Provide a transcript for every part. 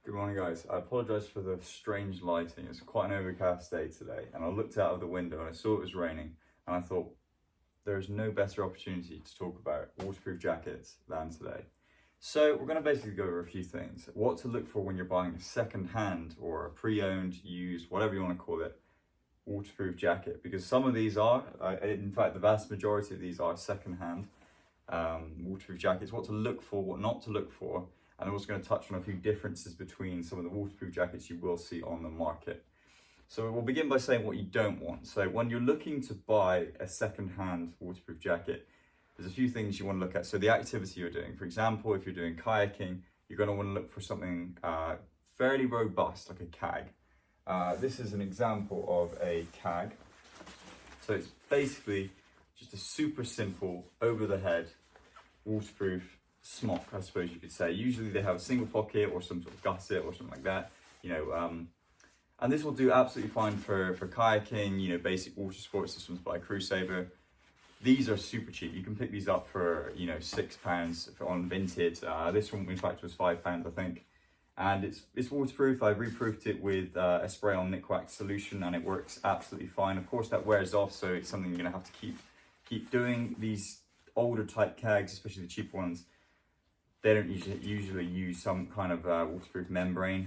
Good morning, guys. I apologise for the strange lighting. It's quite an overcast day today, and I looked out of the window and I saw it was raining, and I thought there's no better opportunity to talk about waterproof jackets than today. So we're going to basically go over a few things. What to look for when you're buying a second-hand or a pre-owned, used, whatever you want to call it, waterproof jacket, because some of these are, in fact, the vast majority of these are second-hand waterproof jackets. What to look for, what not to look for. And I'm also going to touch on a few differences between some of the waterproof jackets you will see on the market. So we'll begin by saying what you don't want. So when you're looking to buy a second-hand waterproof jacket, there's a few things you want to look at. So the activity you're doing. For example, if you're doing kayaking, you're going to want to look for something fairly robust, like a CAG. This is an example of a CAG. So it's basically just a super simple, over-the-head, waterproof smock, I suppose you could say. Usually they have a single pocket or some sort of gusset or something like that, and this will do absolutely fine for kayaking, basic water sports. This one's by Crusader. These are super cheap. You can pick these up for, £6 on Vinted. This one, in fact, was £5, I think. And it's waterproof. I reproofed it with a spray-on Nikwax solution, and it works absolutely fine. Of course, that wears off, so it's something you're gonna have to keep doing. These older type CAGs, especially the cheap ones, they don't usually use some kind of waterproof membrane.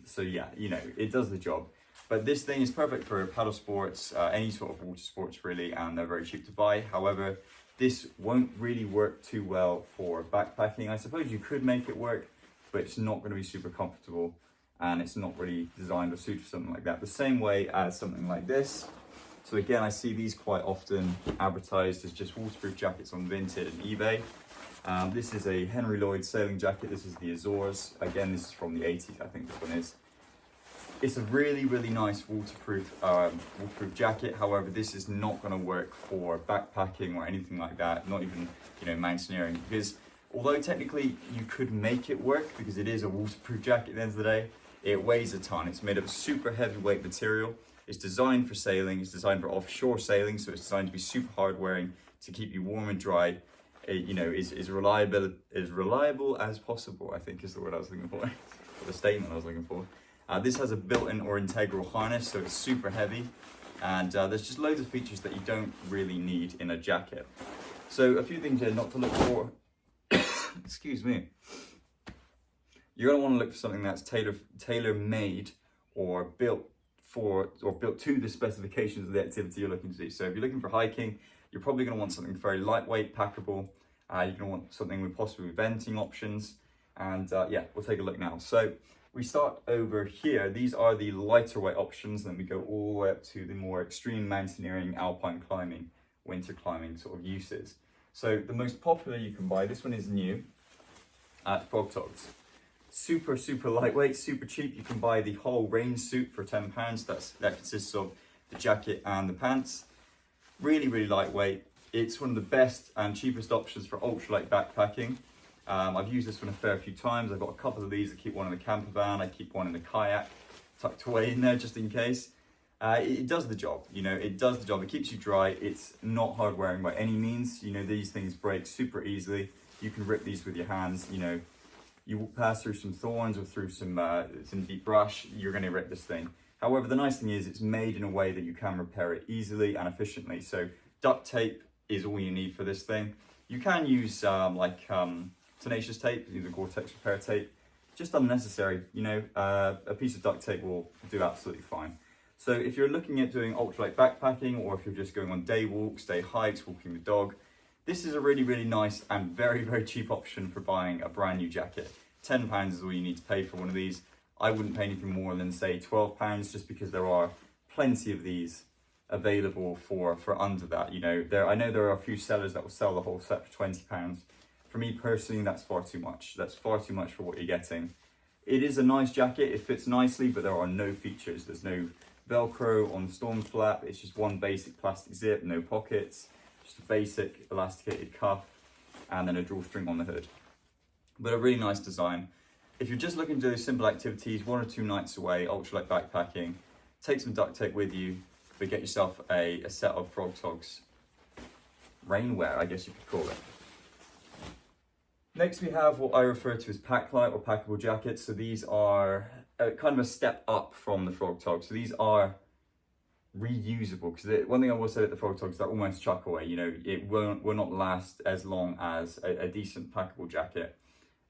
So yeah, it does the job. But this thing is perfect for paddle sports, any sort of water sports really, and they're very cheap to buy. However, this won't really work too well for backpacking. I suppose you could make it work, but it's not going to be super comfortable, and it's not really designed or suited for something like that. The same way as something like this. So again, I see these quite often advertised as just waterproof jackets on Vinted and eBay. This is a Henry Lloyd sailing jacket. This is the Azores. Again, this is from the 80s, I think this one is. It's a really, really nice waterproof jacket. However, this is not going to work for backpacking or anything like that, not even, mountaineering, because although technically you could make it work because it is a waterproof jacket at the end of the day, it weighs a ton. It's made of a super heavyweight material. It's designed for sailing. It's designed for offshore sailing, so it's designed to be super hard wearing to keep you warm and dry. Is reliable as possible, I think is the word I was looking for, or the statement I was looking for. This has a built-in or integral harness, so it's super heavy, and there's just loads of features that you don't really need in a jacket. So a few things here not to look for. Excuse me. You're going to want to look for something that's tailor-made or built to the specifications of the activity you're looking to do. So if you're looking for hiking, you're probably going to want something very lightweight, packable. You're going to want something with possibly venting options. And we'll take a look now. So we start over here. These are the lighter weight options. Then we go all the way up to the more extreme mountaineering, alpine climbing, winter climbing sort of uses. So the most popular you can buy, this one is new at Frog Togs. Super, super lightweight, super cheap. You can buy the whole rain suit for £10. That consists of the jacket and the pants. Really, really lightweight. It's one of the best and cheapest options for ultralight backpacking. I've used this one a fair few times. I've got a couple of these. I keep one in the camper van. I keep one in the kayak, tucked away in there just in case. It does the job. It does the job. It keeps you dry. It's not hard wearing by any means. These things break super easily. You can rip these with your hands. You pass through some thorns or through some deep brush, you're going to rip this thing. However, the nice thing is it's made in a way that you can repair it easily and efficiently. So duct tape is all you need for this thing. You can use tenacious tape, either Gore-Tex repair tape, just unnecessary. A piece of duct tape will do absolutely fine. So if you're looking at doing ultralight backpacking, or if you're just going on day walks, day hikes, walking the dog, this is a really, really nice and very, very cheap option for buying a brand new jacket. £10 is all you need to pay for one of these. I wouldn't pay anything more than, say, £12, just because there are plenty of these available for under that. I know there are a few sellers that will sell the whole set for £20. For me personally, that's far too much. That's far too much for what you're getting. It is a nice jacket. It fits nicely, but there are no features. There's no Velcro on the storm flap. It's just one basic plastic zip, no pockets. Just a basic elasticated cuff, and then a drawstring on the hood. But a really nice design. If you're just looking to do simple activities, 1 or 2 nights away, ultralight backpacking, take some duct tape with you, but get yourself a set of Frog Togs rainwear, I guess you could call it. Next we have what I refer to as Packlight or packable jackets. So these are kind of a step up from the Frog Tog. So these are reusable, because one thing I will say at the Frog Togs, they're almost chuck away. You know, it will not last as long as a decent packable jacket.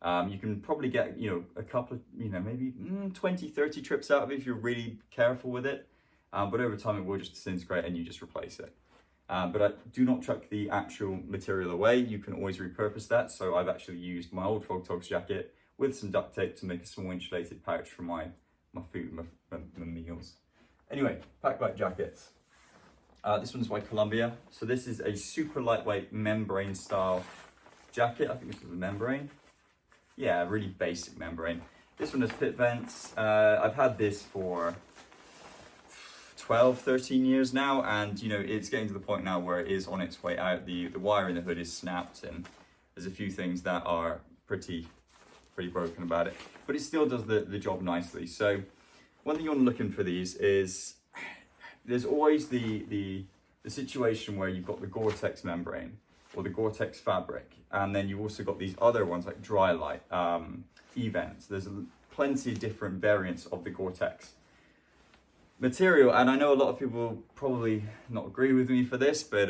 You can probably get, you know, a couple of, you know, maybe 20, 30 trips out of it if you're really careful with it. But over time it will just disintegrate and you just replace it. But do not chuck the actual material away. You can always repurpose that. So I've actually used my old Frog Togs jacket with some duct tape to make a small insulated pouch for my food, my meals. Anyway, Packlight jackets. This one's by Columbia. So this is a super lightweight membrane style jacket. I think this is a membrane. Yeah, really basic membrane. This one has pit vents. I've had this for 12, 13 years now, and you know, it's getting to the point now where it is on its way out. The wire in the hood is snapped, and there's a few things that are pretty broken about it, but it still does the job nicely. So one thing you want to look in for these is there's always the situation where you've got the Gore-Tex membrane or the Gore-Tex fabric, and then you've also got these other ones like Dry-Lite, E-Vents. There's plenty of different variants of the Gore-Tex material, and I know a lot of people probably not agree with me for this, but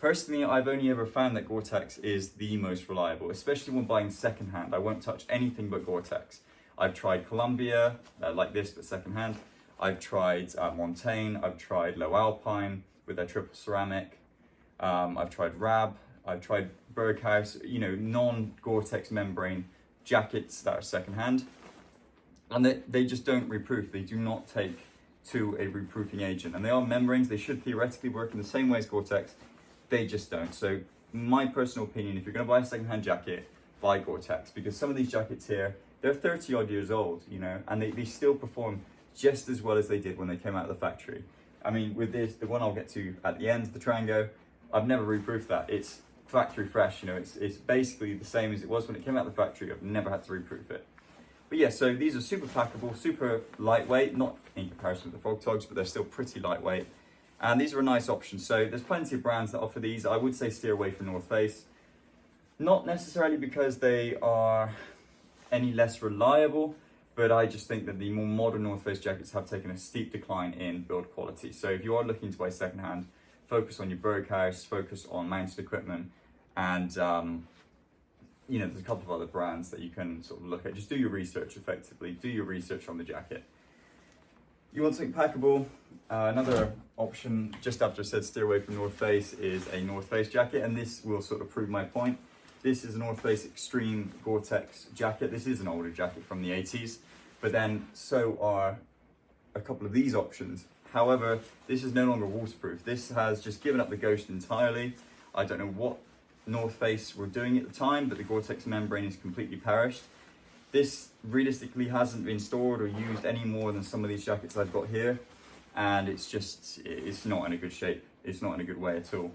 personally I've only ever found that Gore-Tex is the most reliable, especially when buying secondhand. I won't touch anything but Gore-Tex. I've tried Columbia, like this, but secondhand. I've tried Montane, I've tried Low Alpine with their triple ceramic. I've tried Rab, I've tried Berghaus, you know, non-Gore-Tex membrane jackets that are secondhand. And they just don't reproof. They do not take to a reproofing agent. And they are membranes, they should theoretically work in the same way as Gore-Tex. They just don't. So my personal opinion, if you're gonna buy a secondhand jacket, buy Gore-Tex, because some of these jackets here, they're 30 odd years old, you know, and they still perform just as well as they did when they came out of the factory. I mean, with this, the one I'll get to at the end, the Trango, I've never reproofed that. It's factory fresh, you know, it's basically the same as it was when it came out of the factory. I've never had to reproof it. But yeah, so these are super packable, super lightweight, not in comparison with the Frog Togs, but they're still pretty lightweight. And these are a nice option. So there's plenty of brands that offer these. I would say steer away from North Face. Not necessarily because they are any less reliable, but I just think that the more modern North Face jackets have taken a steep decline in build quality. So if you are looking to buy secondhand, focus on your Berghaus, focus on mounted equipment, and you know, there's a couple of other brands that you can sort of look at. Just do your research effectively, do your research on the jacket. You want something packable, another option, just after I said steer away from North Face, is a North Face jacket, and this will sort of prove my point. This is a North Face Extreme Gore-Tex jacket. This is an older jacket from the 80s, but then so are a couple of these options. However, this is no longer waterproof. This has just given up the ghost entirely. I don't know what North Face were doing at the time, but the Gore-Tex membrane is completely perished. This realistically hasn't been stored or used any more than some of these jackets I've got here, and it's not in a good shape. It's not in a good way at all.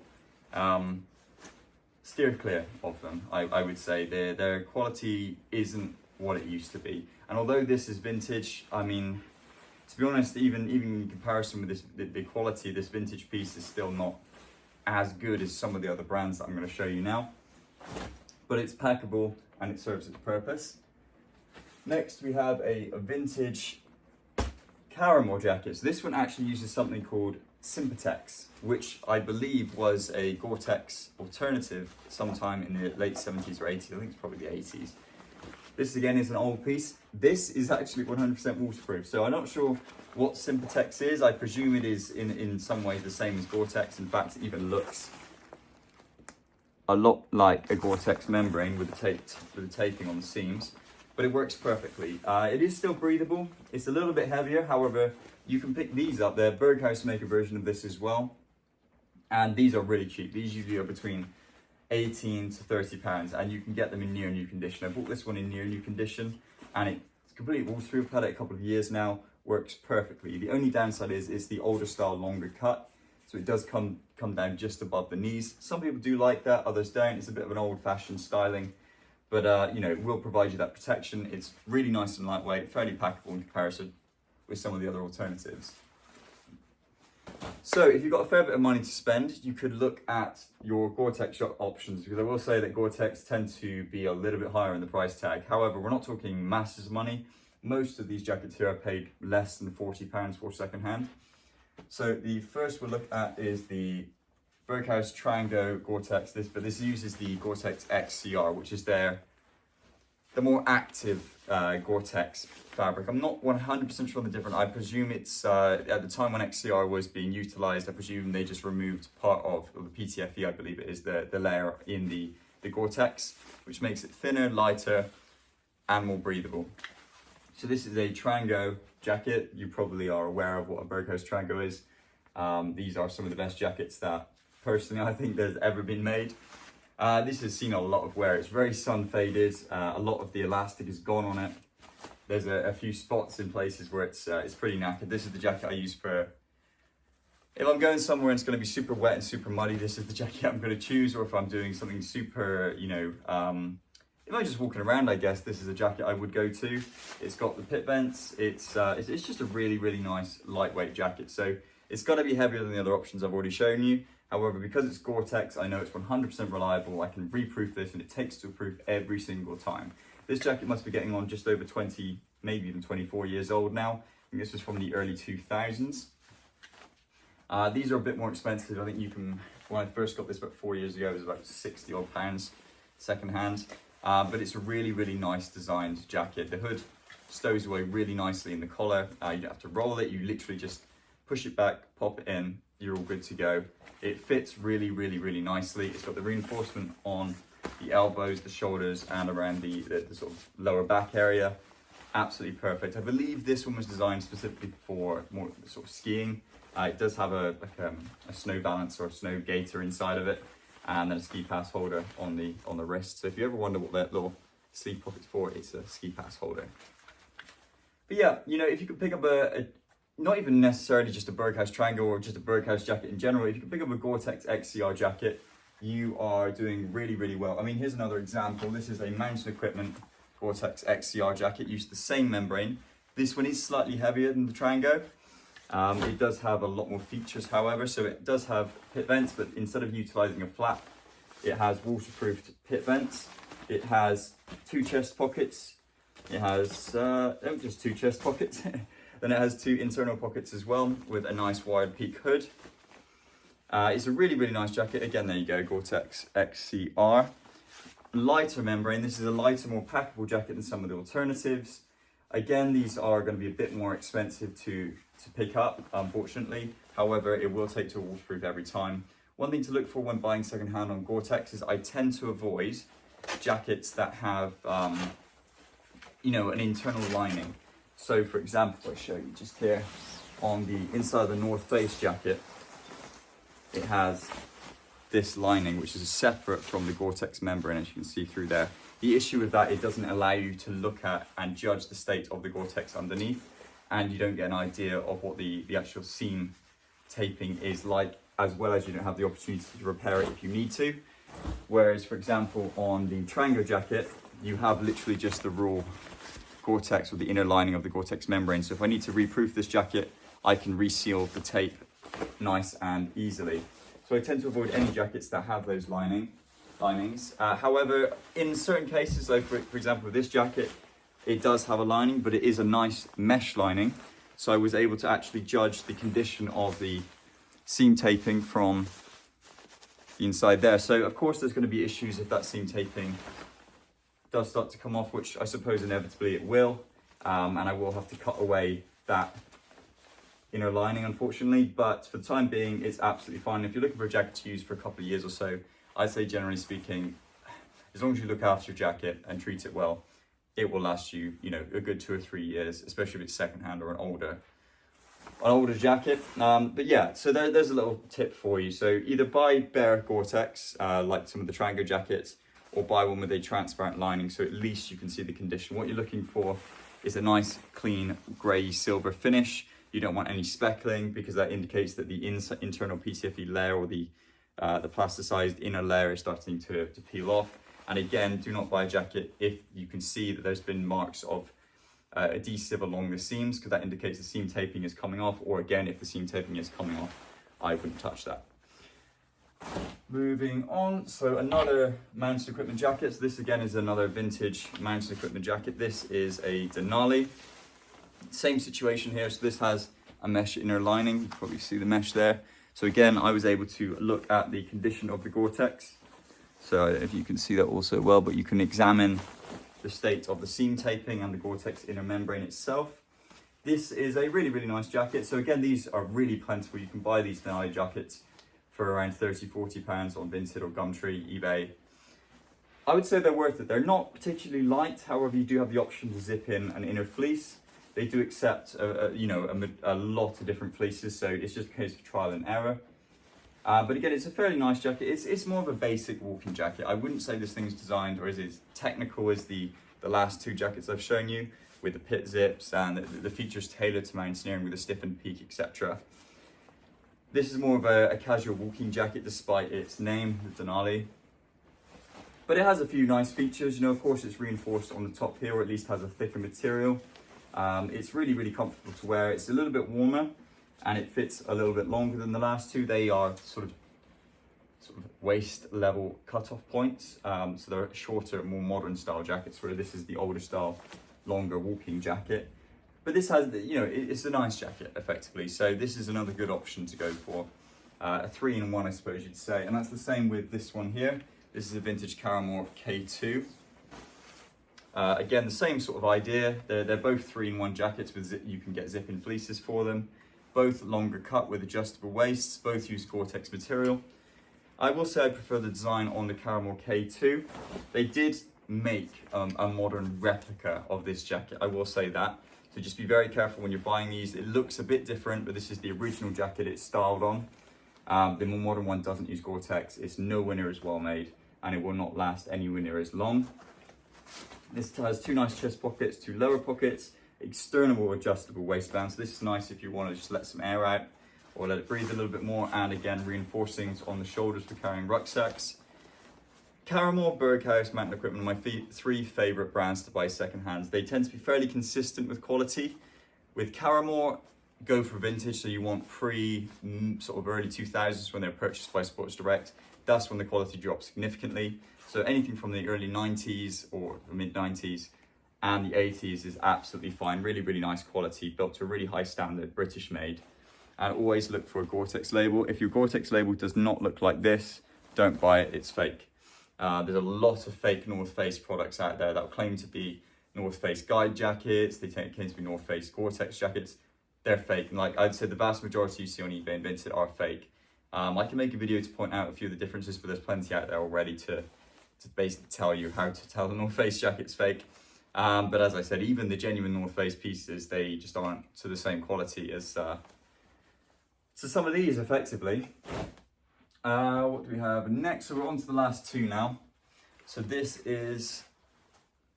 Steer clear of them, I would say. Their quality isn't what it used to be. And although this is vintage, I mean, to be honest, even in comparison with this, the quality of this vintage piece is still not as good as some of the other brands that I'm going to show you now. But it's packable and it serves its purpose. Next we have a vintage Caramore jacket. So this one actually uses something called Sympatex, which I believe was a Gore-Tex alternative sometime in the late 70s or 80s. I think it's probably the 80s. This again is an old piece. This is actually 100% waterproof. So I'm not sure what Sympatex is. I presume it is in some ways the same as Gore-Tex. In fact, it even looks a lot like a Gore-Tex membrane with the taping on the seams, but it works perfectly. It is still breathable. It's a little bit heavier. However, you can pick these up. The Berghaus make a version of this as well, and these are really cheap. These usually are between 18 to 30 pounds, and you can get them in near new condition. I bought this one in near new condition, and it's completely waterproof. I've had it a couple of years now. Works perfectly. The only downside is it's the older style, longer cut, so it does come down just above the knees. Some people do like that, others don't. It's a bit of an old-fashioned styling, but you know, it will provide you that protection. It's really nice and lightweight, fairly packable in comparison with some of the other alternatives. So if you've got a fair bit of money to spend, you could look at your Gore-Tex options, because I will say that Gore-Tex tend to be a little bit higher in the price tag. However, we're not talking masses of money. Most of these jackets here are paid less than £40 for second hand. So the first we'll look at is the Berghaus Trango Gore-Tex, but this uses the Gore-Tex XCR, which is the more active Gore-Tex fabric. I'm not 100% sure on the difference. I presume it's, at the time when XCR was being utilized, I presume they just removed part of the PTFE, I believe it is, the layer in the Gore-Tex, which makes it thinner, lighter, and more breathable. So this is a Trango jacket. You probably are aware of what a Berghaus Trango is. These are some of the best jackets that, personally, I think there's ever been made. This has seen a lot of wear. It's very sun faded. A lot of the elastic is gone on it. There's a few spots in places where it's pretty knackered. This is the jacket I use for, if I'm going somewhere and it's going to be super wet and super muddy, this is the jacket I'm going to choose. Or if I'm doing something super, if I'm just walking around, I guess this is a jacket I would go to. It's got the pit vents. It's just a really, really nice lightweight jacket. So it's going to be heavier than the other options I've already shown you. However, because it's Gore-Tex, I know it's 100% reliable. I can reproof this, and it takes to proof every single time. This jacket must be getting on just over 20, maybe even 24 years old now. I think this was from the early 2000s. These are a bit more expensive. I think you can, when I first got this about 4 years ago, it was about 60 odd pounds second hand. But it's a really, really nice designed jacket. The hood stows away really nicely in the collar. You don't have to roll it. You literally just push it back, pop it in, you're all good to go. It fits really, really, really nicely. It's got the reinforcement on the elbows, the shoulders, and around the sort of lower back area. Absolutely perfect. I believe this one was designed specifically for more sort of skiing. It does have a snow balance or a snow gaiter inside of it, and then a ski pass holder on the wrist. So if you ever wonder what that little sleeve pocket's for, it's a ski pass holder. But yeah, if you could pick up not even necessarily just a Berghaus Trango or just a Berghaus jacket in general, if you can pick up a Gore-Tex XCR jacket, you are doing really, really well. I mean, here's another example. This is a Mountain Equipment Gore-Tex XCR jacket, used the same membrane. This one is slightly heavier than the Trango. It does have a lot more features, however, so it does have pit vents, but instead of utilizing a flap, it has waterproofed pit vents. It has 2 chest pockets. It has just 2 chest pockets. Then it has 2 internal pockets as well, with a nice wide peak hood. It's a really, really nice jacket. Again, there you go, Gore-Tex XCR. Lighter membrane. This is a lighter, more packable jacket than some of the alternatives. Again, these are going to be a bit more expensive to pick up, unfortunately. However, it will take to a waterproof every time. One thing to look for when buying secondhand on Gore-Tex is I tend to avoid jackets that have, an internal lining. So, for example, I'll show you just here on the inside of the North Face jacket, it has this lining, which is separate from the Gore-Tex membrane, as you can see through there. The issue with that, it doesn't allow you to look at and judge the state of the Gore-Tex underneath, and you don't get an idea of what the actual seam taping is like, as well as you don't have the opportunity to repair it if you need to. Whereas, for example, on the Trango jacket, you have literally just the raw Gore-Tex with the inner lining of the Gore-Tex membrane. So if I need to reproof this jacket, I can reseal the tape nice and easily. So I tend to avoid any jackets that have those linings. However, in certain cases, like for example with this jacket, it does have a lining, but it is a nice mesh lining. So I was able to actually judge the condition of the seam taping from the inside there. So of course there's going to be issues if that seam taping does start to come off, which I suppose inevitably it will, and I will have to cut away that inner lining, unfortunately, but for the time being, it's absolutely fine. If you're looking for a jacket to use for a couple of years or so, I'd say generally speaking, as long as you look after your jacket and treat it well, it will last you, a good 2 or 3 years, especially if it's secondhand or an older jacket. But yeah, so there's a little tip for you. So either buy bare Gore-Tex, like some of the Trango jackets, or buy one with a transparent lining, so at least you can see the condition. What you're looking for is a nice, clean, grey silver finish. You don't want any speckling, because that indicates that the internal PTFE layer or the plasticized inner layer is starting to peel off. And again, do not buy a jacket if you can see that there's been marks of adhesive along the seams, because that indicates the seam taping is coming off, or again, if the seam taping is coming off, I wouldn't touch that. Moving on, so another mountain equipment jacket. So this again is another vintage mountain equipment jacket. This is a Denali. Same situation here. So this has a mesh inner lining. You can probably see the mesh there. So again, I was able to look at the condition of the Gore-Tex. So if you can see that also well, but you can examine the state of the seam taping and the Gore-Tex inner membrane itself. This is a really, really nice jacket. So again, these are really plentiful. You can buy these Denali jackets for around 30, 40 pounds on Vinted or Gumtree, eBay. I would say they're worth it. They're not particularly light. However, you do have the option to zip in an inner fleece. They do accept, a lot of different fleeces. So it's just a case of trial and error. But again, it's a fairly nice jacket. It's more of a basic walking jacket. I wouldn't say this thing's designed or is as technical as the last two jackets I've shown you, with the pit zips and the features tailored to mountaineering with a stiffened peak, etc. This is more of a casual walking jacket despite its name, the Denali. But it has a few nice features. You know, of course, it's reinforced on the top here, or at least has a thicker material. It's really, really comfortable to wear. It's a little bit warmer and it fits a little bit longer than the last two. They are sort of waist level cutoff points. So they're shorter, more modern style jackets, where this is the older style, longer walking jacket. But this has, it's a nice jacket, effectively. So this is another good option to go for. A 3-in-1, I suppose you'd say. And that's the same with this one here. This is a vintage Karamore K2. Again, the same sort of idea. They're both 3-in-1 jackets with you can get zip-in fleeces for them. Both longer cut with adjustable waists. Both use Gore-Tex material. I will say I prefer the design on the Karamore K2. They did make a modern replica of this jacket, I will say that. So just be very careful when you're buying these. It looks a bit different, but this is the original jacket it's styled on. The more modern one doesn't use Gore-Tex. It's nowhere near as well made, and it will not last anywhere near as long. This has two nice chest pockets, two lower pockets, external adjustable waistband. So this is nice if you want to just let some air out or let it breathe a little bit more. And again, reinforcings on the shoulders for carrying rucksacks. Karamore, Berghaus, Mountain Equipment are my three favorite brands to buy secondhand. They tend to be fairly consistent with quality. With Karamore, go for vintage, so you want sort of early 2000s when they're purchased by Sports Direct. That's when the quality drops significantly. So anything from the early 90s or the mid 90s and the 80s is absolutely fine. Really, really nice quality, built to a really high standard, British made. And always look for a Gore-Tex label. If your Gore-Tex label does not look like this, don't buy it, it's fake. There's a lot of fake North Face products out there that claim to be North Face guide jackets. They claim to be North Face Gore-Tex jackets. They're fake. And like I'd say the vast majority you see on eBay and Vinted are fake. I can make a video to point out a few of the differences, but there's plenty out there already to basically tell you how to tell the North Face jacket's fake. But as I said, even the genuine North Face pieces, they just aren't to the same quality as some of these, effectively. What do we have next? So we're on to the last two now. So this is,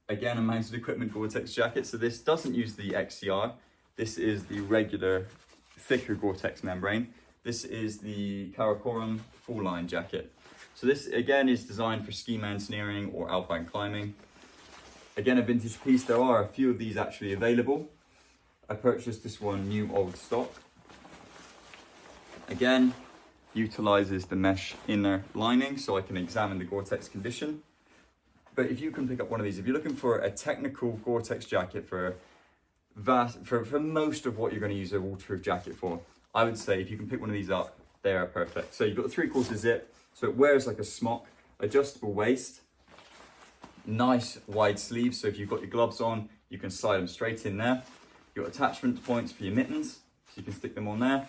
again, a mounted equipment Gore-Tex jacket. So this doesn't use the XCR. This is the regular, thicker Gore-Tex membrane. This is the Karakoram full line jacket. So this, again, is designed for ski mountaineering or alpine climbing. Again, a vintage piece. There are a few of these actually available. I purchased this one new old stock. Again, utilizes the mesh inner lining so I can examine the Gore-Tex condition. But if you can pick up one of these, if you're looking for a technical Gore-Tex jacket for most of what you're going to use a waterproof jacket for, I would say if you can pick one of these up, they are perfect. So you've got the 3/4 zip, so it wears like a smock, adjustable waist, nice wide sleeves, so if you've got your gloves on, you can slide them straight in there. You've got attachment points for your mittens, so you can stick them on there.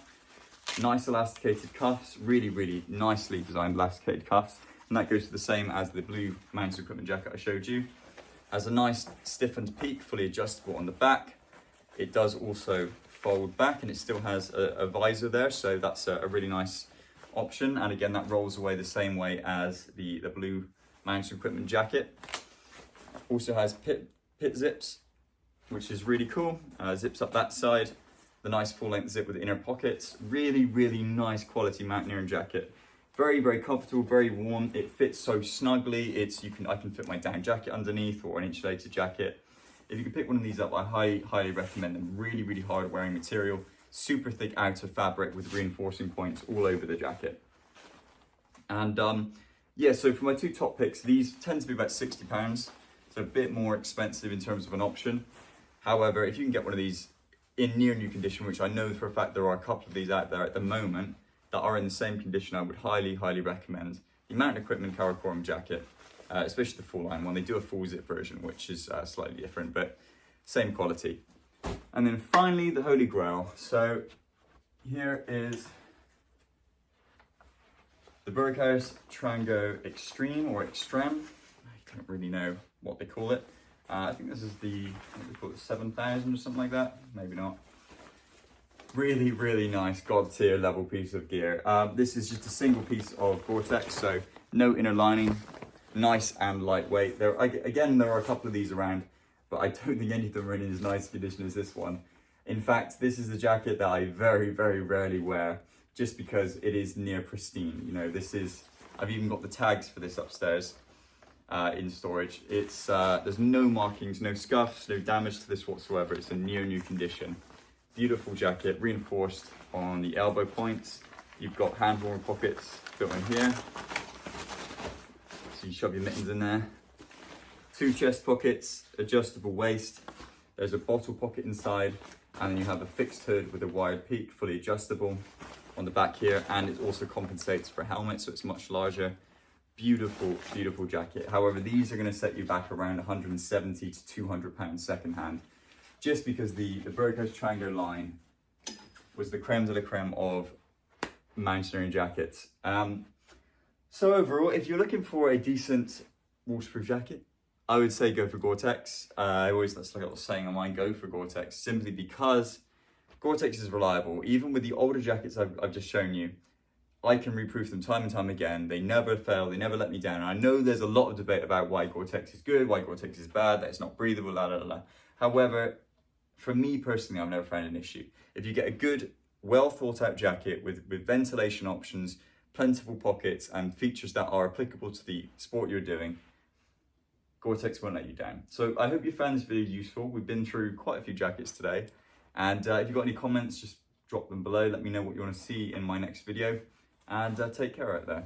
Nice elasticated cuffs, really, really nicely designed elasticated cuffs. And that goes to the same as the blue mountain equipment jacket I showed you. Has a nice stiffened peak, fully adjustable on the back. It does also fold back and it still has a visor there, so that's a really nice option. And again, that rolls away the same way as the blue mountain equipment jacket. Also has pit zips, which is really cool. Zips up that side. The nice full length zip with the inner pockets. Really, really nice quality mountaineering jacket. Very, very comfortable, very warm. It fits so snugly. I can fit my down jacket underneath or an insulated jacket. If you can pick one of these up, I highly recommend them. Really, really hard wearing material. super thick outer fabric with reinforcing points all over the jacket. And yeah, so for my two top picks, these tend to be about £60, so a bit more expensive in terms of an option. However, if you can get one of these in near new condition, which I know for a fact there are a couple of these out there at the moment that are in the same condition, I would highly recommend the Mountain Equipment Karakoram jacket, especially the full line one. They do a full zip version, which is slightly different, but same quality. And then finally, the Holy Grail. So here is the Berghaus Trango Extreme or Extreme. I don't really know what they call it. I think this is the, what they call it, 7000 or something like that. Maybe not. Really nice God tier level piece of gear. This is just a single piece of Gore-Tex, so no inner lining, nice and lightweight. There are a couple of these around, but I don't think any of them are in as nice condition as this one. In fact, this is the jacket that I very rarely wear, just because it is near pristine. You know, this is, I've even got the tags for this upstairs in storage. It's there's no markings, no scuffs, no damage to this whatsoever. It's a near new condition. Beautiful jacket, reinforced on the elbow points. You've got hand warmer pockets built in here, so you shove your mittens in there. Two chest pockets, adjustable waist. There's a bottle pocket inside, and then you have a fixed hood with a wired peak, fully adjustable on the back here, and it also compensates for a helmet, so it's much larger. Beautiful jacket. However, these are going to set you back around 170 to 200 pounds secondhand, just because the Berghaus Trango line was the creme de la creme of mountaineering jackets. So overall, if you're looking for a decent waterproof jacket, I would say go for Gore-Tex. That's like a little saying on mine, go for Gore-Tex, simply because Gore-Tex is reliable. Even with the older jackets I've just shown you, I can reproof them time and time again. They never fail, they never let me down. And I know there's a lot of debate about why Gore-Tex is good, why Gore-Tex is bad, that it's not breathable, la. However, for me personally, I've never found an issue. If you get a good, well thought out jacket with ventilation options, plentiful pockets, and features that are applicable to the sport you're doing, Gore-Tex won't let you down. So I hope you found this video useful. We've been through quite a few jackets today. And if you've got any comments, just drop them below. Let me know what you want to see in my next video. And take care out there.